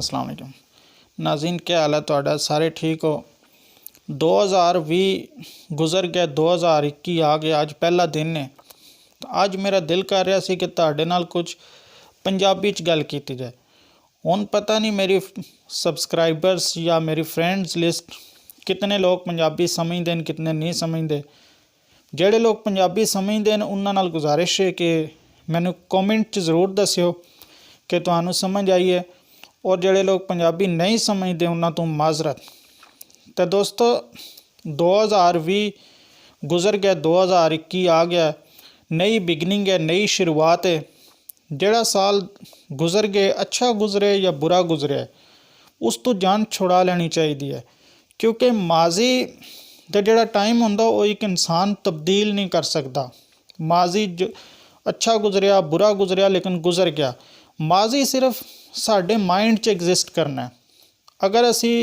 अस्सलाम वालेकुम नाज़रीन, क्या हाल है तुहाडा? सारे ठीक हो? 2020 गुजर गया, 2021 आ गया। अज पहला दिन है। तो अज मेरा दिल कर रहा सी कि तुहाडे नाल कुछ पंजाबी च गल कीती जाए। हुण पता नहीं मेरी सबसक्राइबर्स या मेरी फ्रेंड्स लिस्ट कितने लोग पंजाबी समझते हैं, कितने नहीं समझते। ਜਿਹੜੇ लोग पंजाबी समझते हैं उन्हां नाल गुजारिश है कि मैनू कॉमेंट च ज़रूर दस्सिओ कि तुहानू समझ आई है, और ਜਿਹੜੇ लोग पंजाबी नहीं समझते उन्हां तो माजरत। तो दोस्तों 2020 गुजर गया, 2021 आ गया। नई बिगनिंग है, नई शुरुआत है। ਜਿਹੜਾ साल गुजर गए अच्छा गुजरे या बुरा गुजरे उस तो जान छुड़ा लेनी चाहिए है, क्योंकि माजी ਦਾ ਜਿਹੜਾ टाइम ਹੁੰਦਾ ਉਹ एक इंसान तब्दील नहीं कर सकता। माजी अच्छा गुजरिया बुरा गुजरिया लेकिन गुजर गया। माजी सिर्फ साढ़े माइंड 'ਚ एग्जिस्ट करना है। अगर असी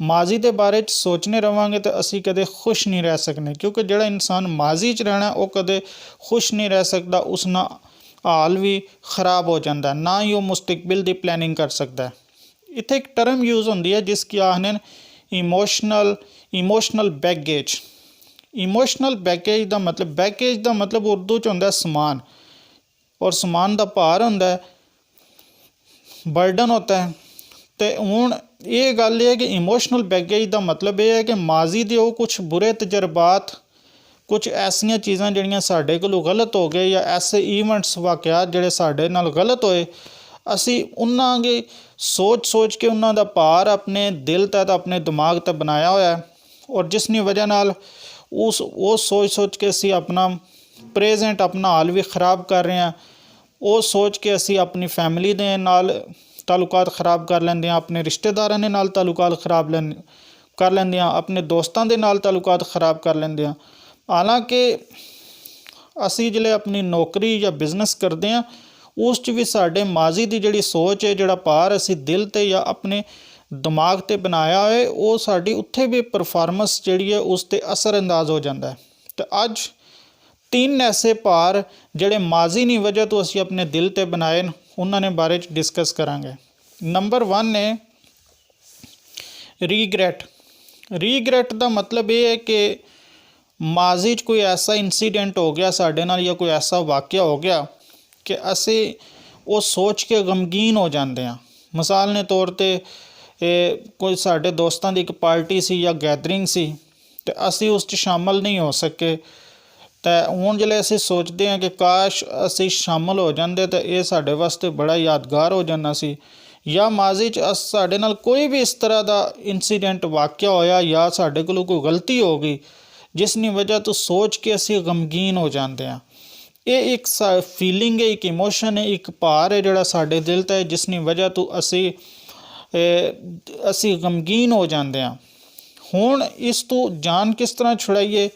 माजी के बारे सोचने रहांगे तो असी कदे खुश नहीं रह सकने, क्योंकि ਜਿਹੜਾ इंसान माजी 'ਚ रहना वो कदे खुश नहीं रह सकता। उस ना हाल भी खराब हो जाता है, ना ही वो मुस्तकबिल की प्लैनिंग कर सकता है। इत्थे एक टर्म यूज़ होती है जिसकी आखने इमोशनल बैगेज। इमोशनल बैगेज का मतलब, बैगेज का मतलब उर्दू च होंदा समान, और समान का भार होंदा है, बर्डन होता है। तो हुण ये गल है कि इमोशनल बैगेज का मतलब यह है कि माजी दे वो कुछ बुरे तजर्बात, कुछ ऐसियां चीज़ां जिहड़ियां साडे कोलों गलत हो गए, या ऐसे ईवेंट्स वाक़यात जिहड़े साडे नाल गलत होए, असी उन्हां गे सोच सोच के उन्हां दा भार अपने दिल तक अपने दिमाग तक बनाया होया है, और जिसकी वजह नाल उस वो सोच सोच के असी अपना प्रेजेंट अपना हाल भी खराब कर रहे हैं। वो सोच के असी अपनी फैमिली दे नाल ताल्लुकात खराब कर लेंदे हैं, अपने रिश्तेदारां दे नाल ताल्लुकात खराब कर लेंदे हैं, अपने दोस्तां दे नाल ताल्लुकात खराब कर लेंदे हैं। हालांकि असी जिहड़े अपनी नौकरी या बिजनेस करते हैं उस च भी साडे माजी की जिहड़ी सोच है, जिहड़ा भार असी दिल ते या अपने दिमाग ते बनाया है, वो साडी उत्थे भी परफॉर्मेंस जिहड़ी है उस ते असरअंदाज हो जाता है। तो अज 3 ऐसे भार जिहड़े माजी दी वजह तो असी अपने दिल ते बनाए उन्होंने बारे डिस्कस करांगे। नंबर 1 है रीग्रैट। रीग्रैट का मतलब ये है कि माजी च कोई ऐसा इंसीडेंट हो गया साडे नाल, या कोई ऐसा वाक़या हो गया कि असी वो सोच के गमगीन हो जाते हैं। मिसाल ने तौर पर कोई साडे दोस्तां दी एक पार्टी सी या गैदरिंग सी, तो असी उस शामिल नहीं हो सके। तो हुण जिहड़े असी सोचते हैं कि काश असी शामिल हो जाते तो ये साडे वास्ते बड़ा यादगार हो जाना सी। या माजी च साडे नाल कोई भी इस तरह का इंसीडेंट वाक़या होया, या साडे कोलों कोई गलती हो गई जिसकी वजह तो सोच के असी गमगीन हो जाते हैं। ये एक फीलिंग है, एक इमोशन है, एक भार है जिहड़ा साडे दिल ते, जिसकी वजह तो असी गमगीन हो जाते हैं। हुण इस तो जान किस तरह छुड़ाइए?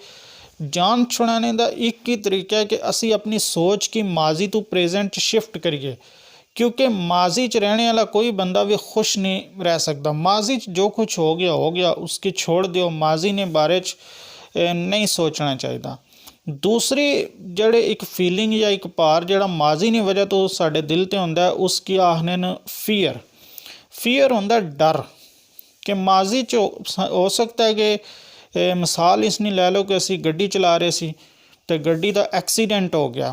जान छुड़ाने का एक ही तरीका है कि असी अपनी सोच की माजी तो प्रेजेंट शिफ्ट करिए, क्योंकि माजी च रहने वाला कोई बंदा भी खुश नहीं रह सकता। माजी च जो कुछ हो गया उसकी छोड़ दियो, माजी ने बारे च नहीं सोचना चाहिए। दूसरी जड़े एक फीलिंग या एक भार जड़ा माजी की वजह तो साडे दिल ते होंदा है, उसकी आखने न फीयर। फीयर होंदा डर, कि माजी च हो सकता है कि मिसाल इसने लै लो कि असी गड्डी चला रहे सी तो गड्डी का एक्सीडेंट हो गया।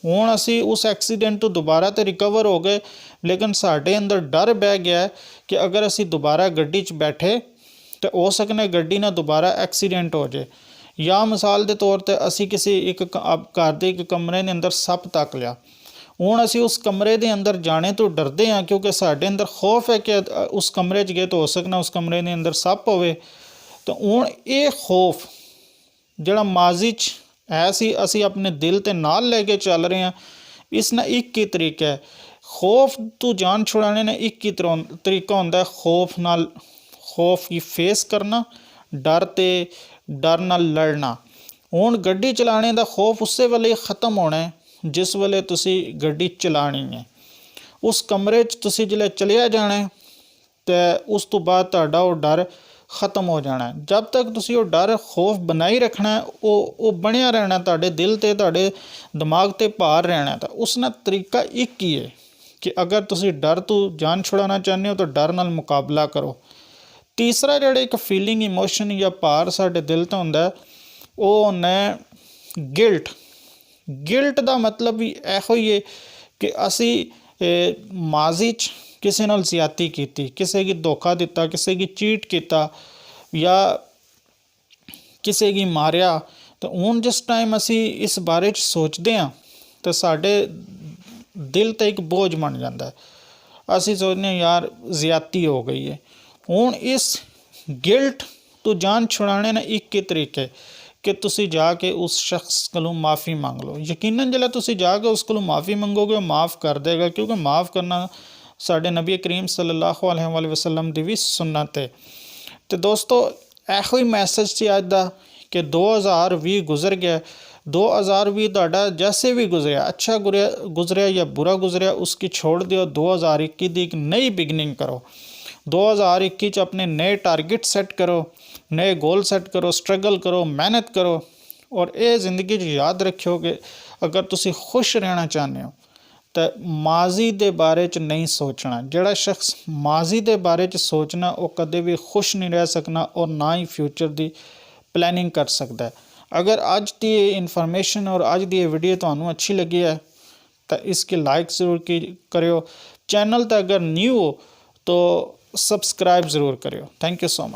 हुण असी उस एक्सीडेंट तो दोबारा तो रिकवर हो गए, लेकिन साडे अंदर डर बह गया कि अगर असी दोबारा गड्डी च बैठे तो हो सकने गड्डी ना दोबारा एक्सीडेंट हो जाए। या मिसाल के तौर पर असी किसी एक घर के एक कमरे के अंदर सप तक लिया। हुण असी उस कमरे के अंदर जाने तो डरते हैं, क्योंकि साडे अंदर खौफ है कि उस कमरे च गए तो हो सकना उस कमरे के अंदर सप होवे। तो हुण ये खौफ जिहड़ा माजी च है सी, असी अपने दिल ते नाल लैके चल रहे हैं। इसना एक ही तरीका है, खौफ तो जान छुड़ाने ने एक ही तरीका होंदा है, खौफ की फेस करना, डर नाल लड़ना। हुण गड्डी चलाने का खौफ उस वेले ख़त्म होना है जिस वेले तुसी गड्डी चलानी है। उस कमरे च तुसी जिले चलिया जाना है तो उस तो बाद तुहाडा वो डर ख़त्म हो जाना है। जब तक तुसी वो डर खौफ बनाई रखना है, वो बनया रहना तुहाडे दिल ते, तुहाडे दिमाग ते भार रहना है। तो उसना तरीका एक ही है कि अगर तुसी डर तो जान छुड़ाना चाहते हो तो डर नाल मुकाबला करो। तीसरा जिहड़ा एक फीलिंग इमोशन या भार साडे दिल तो हुंदा है वो हुंदा है गिल्ट। गिल्ट का मतलब भी इहो ही है कि असी माजी च किसी नाल ज़्यादती कीती, किसी की धोखा दिता, किसी की चीट किया या किसी की मारिया, तो हुण जिस टाइम असी इस बारे च सोचते हैं तो साडे दिल ते एक बोझ बन जाता है। असी सोचते हैं यार ज़्यादती हो गई है। हुण इस गिल्ट तो जान छुड़ाने ने एक ही तरीके कि तुसी जाके उस शख्स कोलों माफ़ी मंग लो। यकीनन जिल्लै तुसी जाके उस कोलों माफ़ी मंगोगे वो माफ़ कर देगा, क्योंकि माफ़ करना साडे नबी करीम सल्लल्लाहु अलैहि वसल्लम दी भी सुन्नत है। तो दोस्तों इहो ही मैसेज सी अज दा कि 2020 गुजर गया। 2020 तुहाडा जैसे भी गुजरिया, अच्छा गुजरिया या बुरा गुजरिया, उसकी छोड़ दियो। 2021 की एक नई बिगनिंग करो। 2021 च अपने नए टारगेट सैट करो, नए गोल सैट करो, स्ट्रगल करो, मेहनत करो। और ये जिंदगी याद रखियो कि अगर तुसी खुश रहना चाहते हो तो माजी दे बारे च नहीं सोचना। जिहड़ा शख्स माजी दे बारे च सोचना वो कदे भी खुश नहीं रह सकना और ना ही फ्यूचर की प्लैनिंग कर सकता है। अगर अज की इन्फॉर्मेशन और अज की वीडियो तुहानू अच्छी लगी है तो इसकी लाइक ज़रूर करियो। चैनल तो अगर न्यू हो तो सब्सक्राइब ज़रूर करियो। Thank you so much.